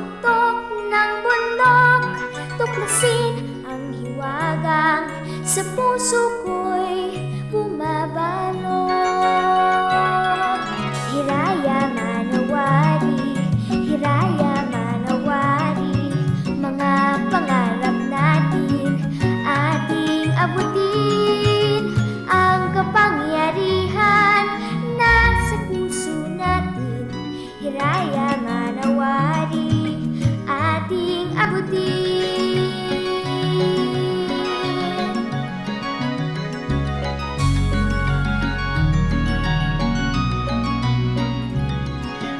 tuktok ng bundok, tuklasin ang hiwagang sa puso ko'y bumabalot. Hiraya manawari, hiraya manawari, mga pangarap natin ating abutin. Ang kapangyarihan nasa puso natin, hiraya manawari, ating abutin.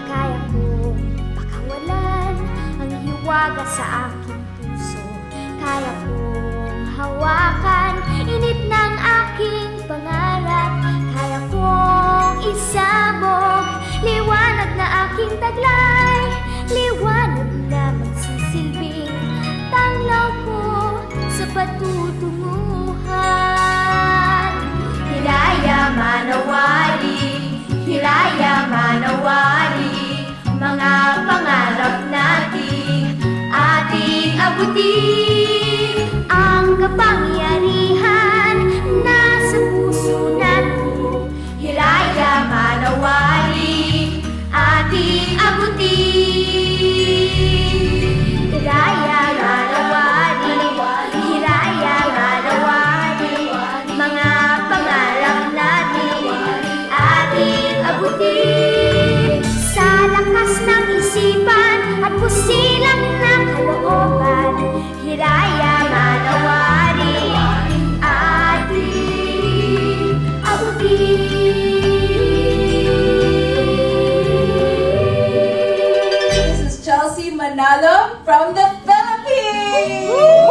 Kaya kong pakawalan ang hiwaga sa aking puso, kaya kong hawakan inip ng aking pangarap, kaya kong isabog liwanag na aking taglay, liwanag na magsisilbing tanglaw ko sa patutunguhan. Hiraya manawari, hiraya manawari, mga pangarap natin ating abutin. Ang kapangyarihan nasa puso natin, hiraya manawari, ating abutin. Hiraya manawari, hiraya manawari, mga pangarap natin ating abutin. Sa lakas ng isipan at pusilang ng kalooban, hiraya manawari, ating abutin. This is Chelsea Manalo from the Philippines!